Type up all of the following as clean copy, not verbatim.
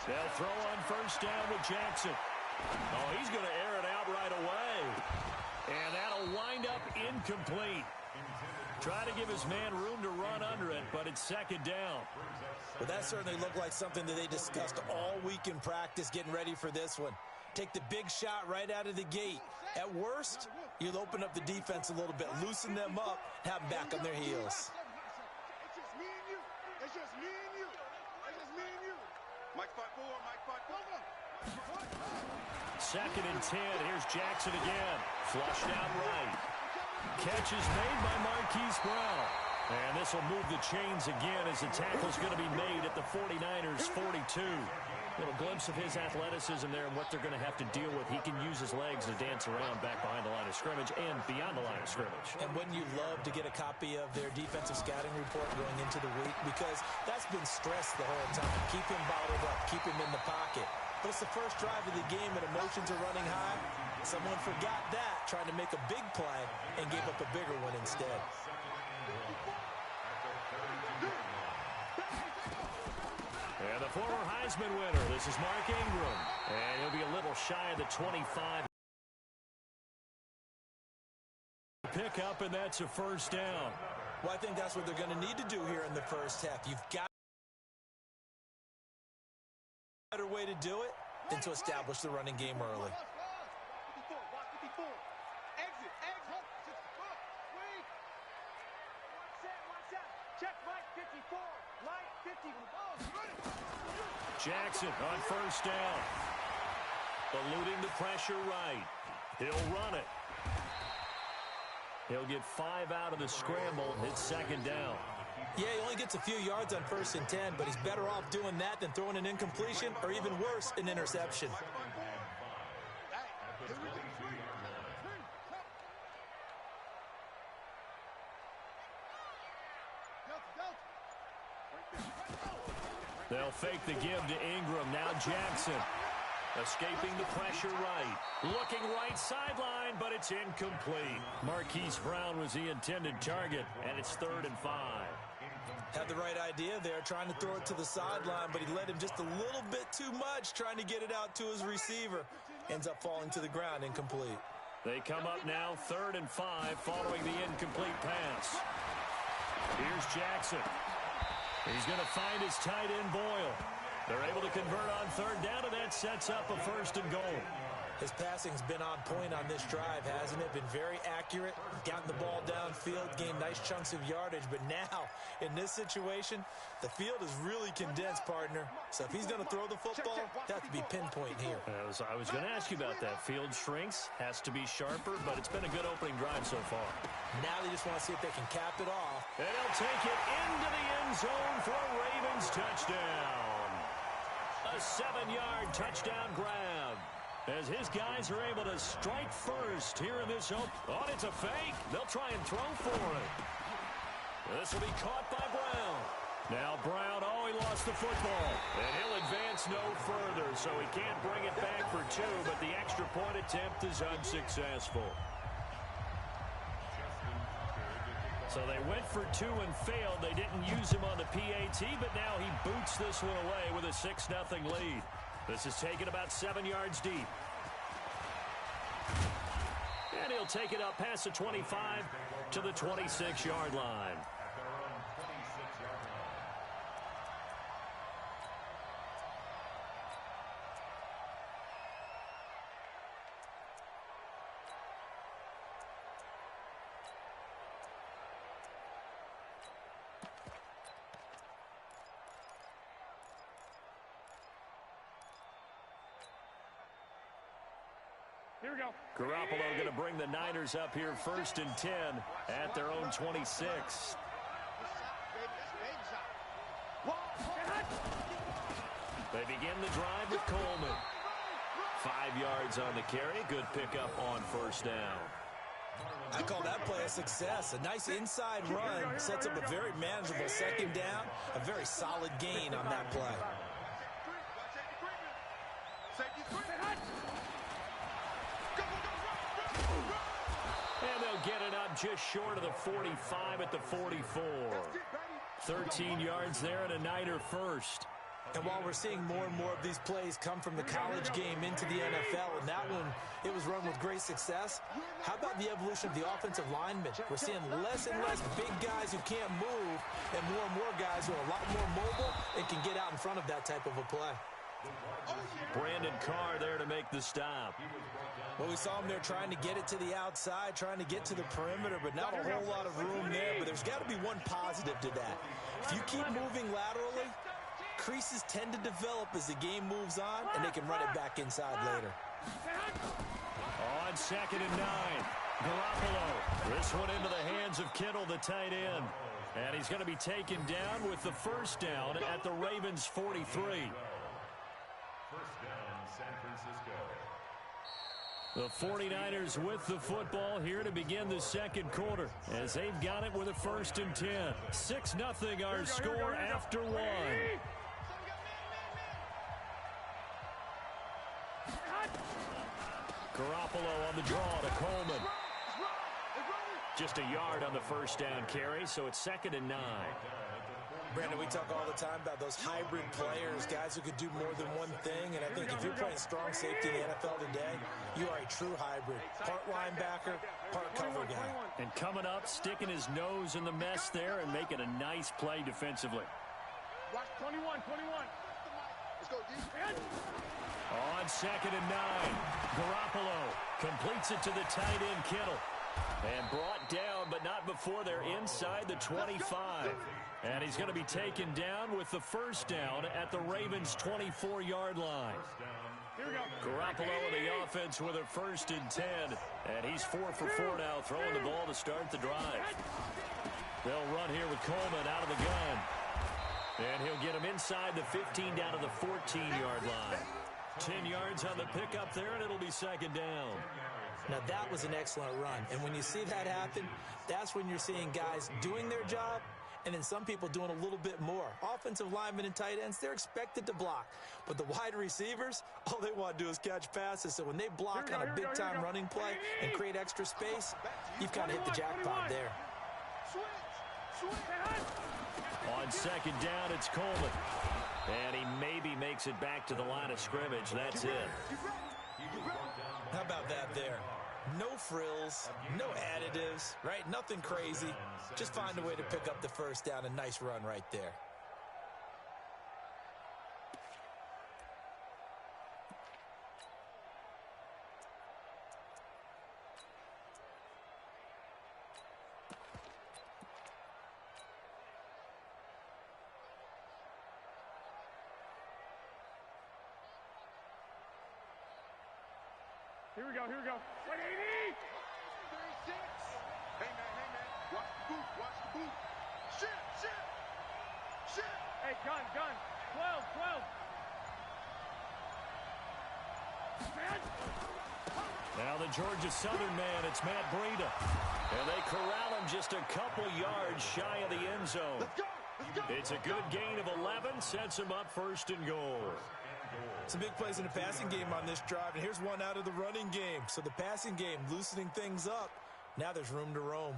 They'll throw on first down with Jackson. Oh, he's going to air it out right away. And that'll wind up incomplete. Try to give his man room to run under it, but it's second down. Well, that certainly looked like something that they discussed all week in practice, getting ready for this one. Take the big shot right out of the gate. At worst, you'll open up the defense a little bit, loosen them up, have them back on their heels. It's just me and you. It's just me and you. It's just me and you. Mike 5-4, Mike 5-4. Second and 10. Here's Jackson again. Flushed out right. Catch is made by Marquise Brown. And this will move the chains again as the tackle's going to be made at the 49ers' 42. Little glimpse of his athleticism there and what they're going to have to deal with. He can use his legs to dance around back behind the line of scrimmage and beyond the line of scrimmage. And wouldn't you love to get a copy of their defensive scouting report going into the week? Because that's been stressed the whole time. Keep him bottled up. Keep him in the pocket. But it's the first drive of the game and emotions are running high. Someone forgot that, trying to make a big play and gave up a bigger one instead. And the former Heisman winner, this is Mark Ingram. And he'll be a little shy of the 25. Pick up, and that's a first down. Well, I think that's what they're going to need to do here in the first half. You've got a better way to do it than to establish the running game early. Jackson on first down. Eluding the pressure right. He'll run it. He'll get 5 out of the scramble. It's second down. Yeah, he only gets a few yards on 1st and 10, but he's better off doing that than throwing an incompletion or even worse, an interception. They'll fake the give to Ingram. Now Jackson. Escaping the pressure right. Looking right sideline, but it's incomplete. Marquise Brown was the intended target, and it's 3rd and 5. Had the right idea there, trying to throw it to the sideline, but he led him just a little bit too much, trying to get it out to his receiver. Ends up falling to the ground, incomplete. They come up now 3rd and 5 following the incomplete pass. Here's Jackson. He's going to find his tight end, Boyle. They're able to convert on 3rd down, and that sets up a 1st and goal. His passing's been on point on this drive, hasn't it? Been very accurate, gotten the ball downfield, gained nice chunks of yardage. But now, in this situation, the field is really condensed, partner. So if he's going to throw the football, that has to be pinpoint here. I was going to ask you about that. Field shrinks, has to be sharper, but it's been a good opening drive so far. Now they just want to see if they can cap it off. And he'll take it into the end zone for a Ravens touchdown. A 7-yard touchdown grab. As his guys are able to strike first here in this open. Oh, it's a fake. They'll try and throw for it. This will be caught by Brown. Now Brown, he lost the football. And he'll advance no further, so he can't bring it back for 2, but the extra point attempt is unsuccessful. So they went for 2 and failed. They didn't use him on the PAT, but now he boots this one away with a 6-0 lead. This is taken about 7 yards deep. And he'll take it up past the 25 to the 26-yard line. Here we go. Garoppolo going to bring the Niners up here 1st and 10 at their own 26. They begin the drive with Coleman. 5 yards on the carry. Good pickup on 1st down. I call that play a success. A nice inside run sets up a very manageable 2nd down. A very solid gain on that play. And they'll get it up just short of the 45 at the 44. 13 yards there and a Niner first. And while we're seeing more and more of these plays come from the college game into the NFL, and that one, it was run with great success, how about the evolution of the offensive linemen? We're seeing less and less big guys who can't move and more guys who are a lot more mobile and can get out in front of that type of a play. Brandon Carr there to make the stop. Well, we saw him there trying to get it to the outside, trying to get to the perimeter, but not a whole lot of room there. But there's got to be one positive to that. If you keep moving laterally, creases tend to develop as the game moves on, and they can run it back inside later. On 2nd and 9, Garoppolo. This one into the hands of Kittle, the tight end. And he's going to be taken down with the first down at the Ravens' 43. The 49ers with the football here to begin the second quarter as they've got it with a 1st and 10. 6-0 our score after one. Garoppolo on the draw to Coleman. Just a yard on the first down carry, so it's 2nd and 9. Brandon, we talk all the time about those hybrid players, guys who could do more than one thing, and I think if you're playing strong safety in the NFL today, you are a true hybrid. Part linebacker, part cover guy. And coming up, sticking his nose in the mess there and making a nice play defensively. Watch 21. Let's go, D. On 2nd and 9, Garoppolo completes it to the tight end, Kittle. And brought down, but not before they're inside the 25. And he's going to be taken down with the first down at the Ravens' 24-yard line. Garoppolo in the offense with a 1st and 10. And he's 4 for 4 now, throwing the ball to start the drive. They'll run here with Coleman out of the gun. And he'll get him inside the 15 down to the 14-yard line. 10 yards on the pickup there, and it'll be 2nd down. Now, that was an excellent run. And when you see that happen, that's when you're seeing guys doing their job and then some people doing a little bit more. Offensive linemen and tight ends, they're expected to block. But the wide receivers, all they want to do is catch passes. So when they block on a big-time running play and create extra space, you've kind of hit the jackpot there. On 2nd down, it's Coleman. And he maybe makes it back to the line of scrimmage. That's it. How about that there? No frills, no additives, right? Nothing crazy. Just find a way to pick up the first down. A nice run right there. Here we go. 180! 36! Hey, man. Watch the boot. Shit! Hey, gun. 12. Man! Now the Georgia Southern man, it's Matt Breida. And they corral him just a couple yards shy of the end zone. Let's go! It's a good gain of 11, sets him up 1st and goal. Some big plays in the passing game on this drive, and here's one out of the running game. So the passing game loosening things up. Now there's room to roam.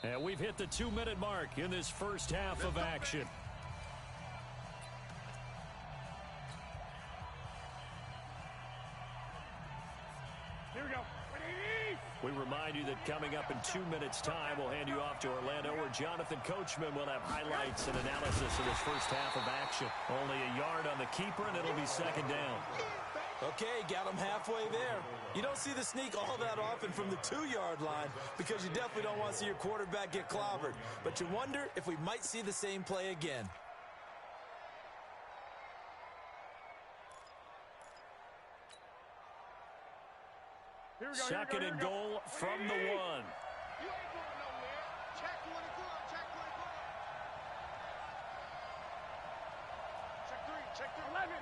And we've hit the 2-minute mark in this first half of action. Here we go. 180! We remind you that coming up in 2 minutes' time, we'll hand you off to Orlando, where Jonathan Coachman will have highlights and analysis of this first half of action. Only a yard on the keeper, and it'll be 2nd down. Okay, got him halfway there. You don't see the sneak all that often from the 2-yard line because you definitely don't want to see your quarterback get clobbered. But you wonder if we might see the same play again. Here we go. 2nd and goal from the 1. You ain't going nowhere. Check 24. Check 3. 11.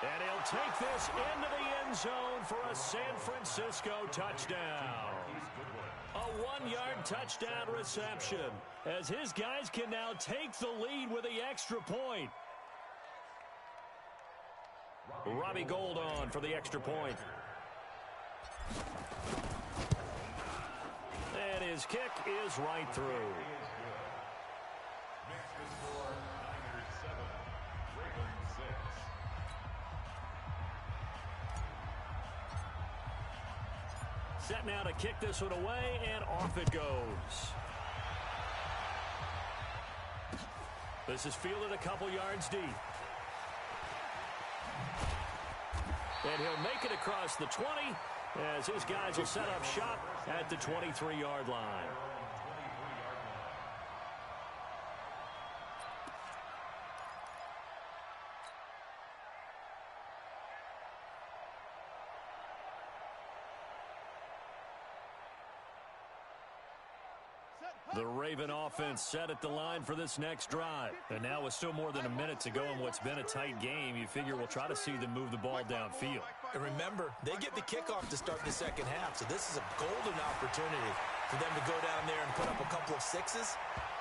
And he'll take this into the end zone for a San Francisco touchdown. A 1-yard touchdown reception as his guys can now take the lead with the extra point. Robbie Gould on for the extra point. And his kick is right through. Set now to kick this one away, and off it goes. This is fielded a couple yards deep. And he'll make it across the 20 as his guys will set up shop at the 23-yard line. The Raven offense set at the line for this next drive. And now with still more than a minute to go in what's been a tight game, you figure we'll try to see them move the ball downfield. And remember, they get the kickoff to start the second half, so this is a golden opportunity for them to go down there and put up a couple of sixes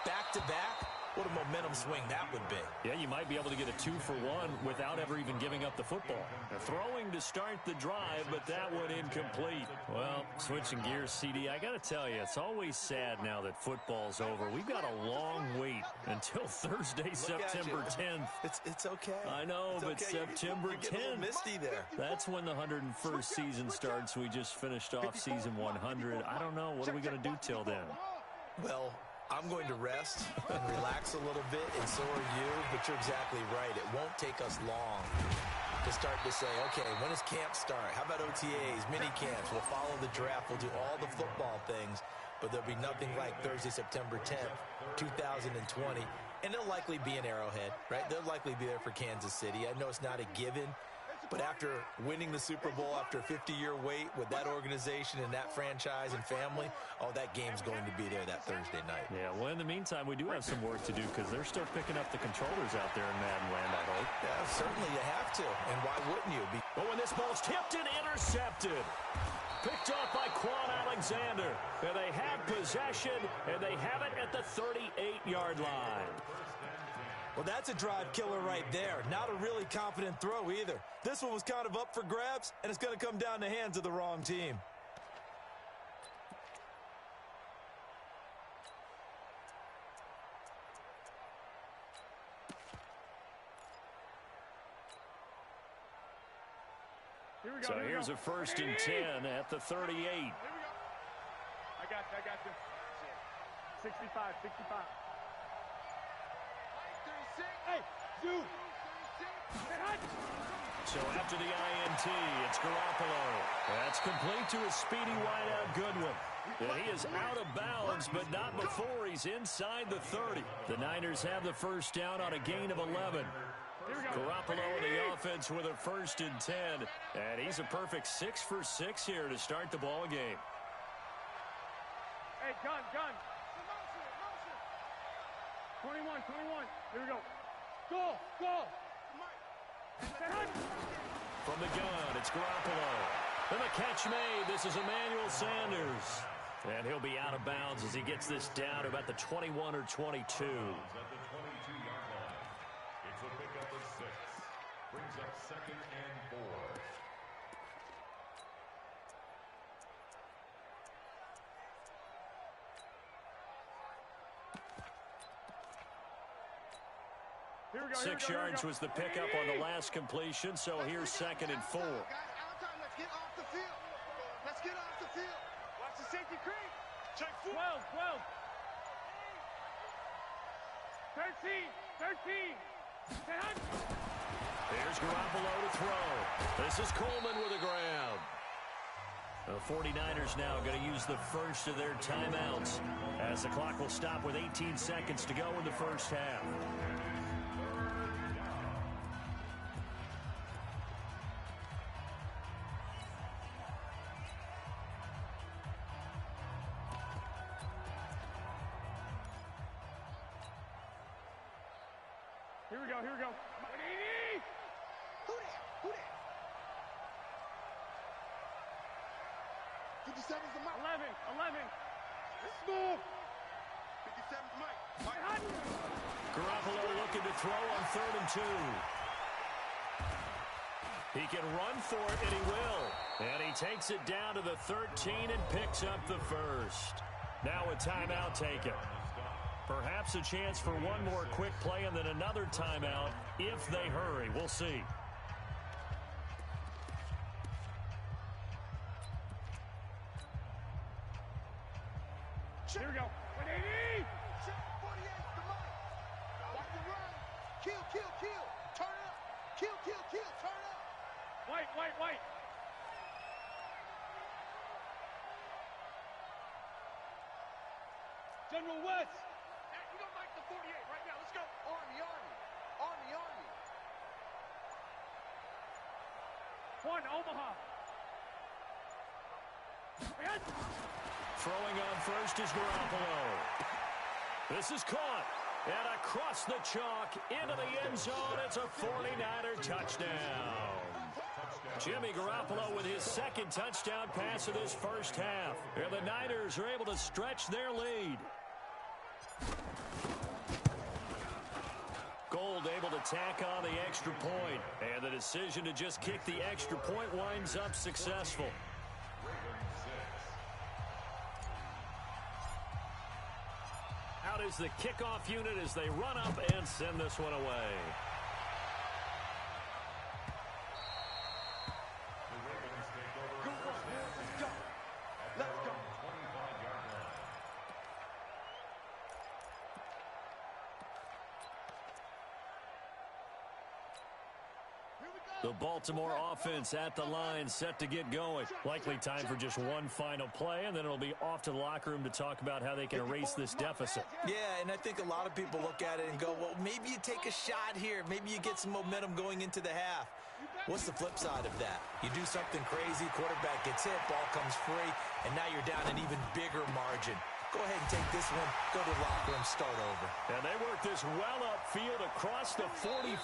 back-to-back. What a momentum swing that would be. Yeah, you might be able to get a 2-for-1 without ever even giving up the football. Throwing to start the drive, but that one incomplete. Well, switching gears, CD, I got to tell you, it's always sad now that football's over. We've got a long wait until Thursday, September 10th. It's okay. I know, it's but okay. September 10th. A little misty there. That's when the 101st season starts. We just finished off season 100. I don't know. What are we going to do till then? Well, I'm going to rest and relax a little bit, and so are you, but you're exactly right. It won't take us long to start to say, okay, when does camp start? How about OTAs, mini camps? We'll follow the draft. We'll do all the football things, but there'll be nothing like Thursday, September 10th, 2020, and they'll likely be in Arrowhead, right? They'll likely be there for Kansas City. I know it's not a given, but after winning the Super Bowl, after a 50-year wait with that organization and that franchise and family, oh, that game's going to be there that Thursday night. Yeah, well, in the meantime, we do have some work to do because they're still picking up the controllers out there in Madden land, I hope. Yeah, certainly you have to, and why wouldn't you? But when this ball's tipped and intercepted, picked off by Quan Alexander, and they have possession, and they have it at the 38-yard line. Well, that's a drive killer right there. Not a really confident throw either. This one was kind of up for grabs, and it's going to come down the hands of the wrong team. So here's a 1st and 10 at the 38. Here we go. I got you. 65. Hey, dude. So after the INT, it's Garoppolo. That's complete to his speedy wideout Goodwin. Yeah, he is out of bounds, but not before he's inside the 30. The Niners have the first down on a gain of 11. Garoppolo in the offense with a 1st and 10. And he's a perfect 6 for 6 here to start the ball game. Hey, gun. 21. Here we go. Go. From the gun, it's Garoppolo. And the catch made. This is Emmanuel Sanders. And he'll be out of bounds as he gets this down to about the 21 or 22. At the 22-yard line. It's a pickup of 6. Brings up 2nd and 4. Here we go. 6 yards was the pickup on the last completion, so here's 2nd and 4. Let's get off the field. Watch the safety creep. Check 12. 13. Here's Garoppolo to throw. This is Coleman with a grab. The 49ers now going to use the first of their timeouts as the clock will stop with 18 seconds to go in the first half. Here we go. Who 57's the mic. 11. Let's move. 57's Mike. Garoppolo looking to throw on 3rd and 2. He can run for it, and he will. And he takes it down to the 13 and picks up the first. Now a timeout taken. Perhaps a chance for one more quick play and then another timeout if they hurry. We'll see. Here we go. 180. Check 48's the mic. Watch the run. Kill. Turn up. Kill. Turn up. White. General West. You don't like the 48 right now. Let's go. Army. 1, Omaha. Throwing on first is Garoppolo. This is caught. And across the chalk into the end zone. It's a 49er touchdown. Jimmy Garoppolo with his second touchdown pass of this first half. And the Niners are able to stretch their lead. Gold able to tack on the extra point. And the decision to just kick the extra point winds up successful. Out is the kickoff unit as they run up and send this one away. The Baltimore offense at the line, set to get going. Likely time for just one final play, and then it'll be off to the locker room to talk about how they can erase this deficit. Yeah, and I think a lot of people look at it and go, well, maybe you take a shot here. Maybe you get some momentum going into the half. What's the flip side of that? You do something crazy, quarterback gets hit, ball comes free, and now you're down an even bigger margin. Go ahead and take this one, go to the locker room, start over. And they work this well upfield across the 45.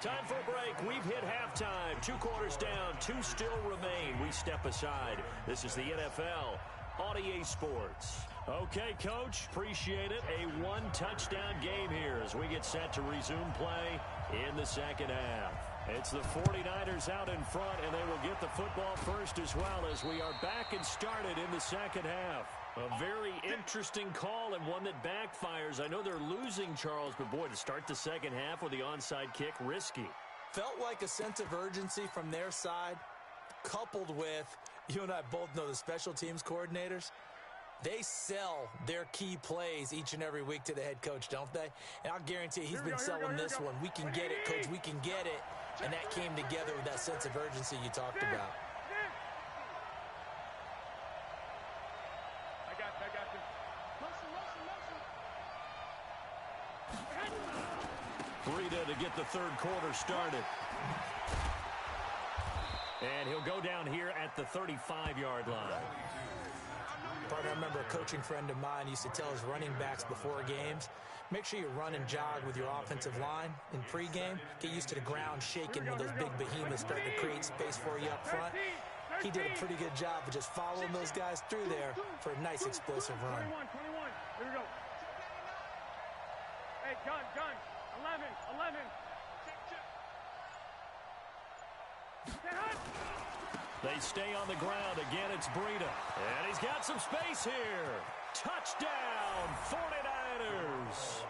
Time for a break. We've hit halftime. 2 quarters down. 2 still remain. We step aside. This is the NFL on EA Sports. Okay, Coach. Appreciate it. A 1-touchdown game here as we get set to resume play in the second half. It's the 49ers out in front, and they will get the football first as well as we are back and started in the second half. A very interesting call and one that backfires. I know they're losing, Charles, but boy, to start the second half with the onside kick, risky. Felt like a sense of urgency from their side, coupled with, you and I both know the special teams coordinators. They sell their key plays each and every week to the head coach, don't they? And I'll guarantee he's been selling this one. We can get it, Coach, we can get it. And that came together with that sense of urgency you talked about. Breida to get the third quarter started. And he'll go down here at the 35-yard line. Partner, I remember a coaching friend of mine used to tell his running backs before games, make sure you run and jog with your offensive line in pregame. Get used to the ground shaking when those big behemoths start to create space for you up front. He did a pretty good job of just following those guys through there for a nice explosive run. 21. Here we go. Hey, gun. 11. They stay on the ground. Again, it's Breida. And he's got some space here. Touchdown, 49ers.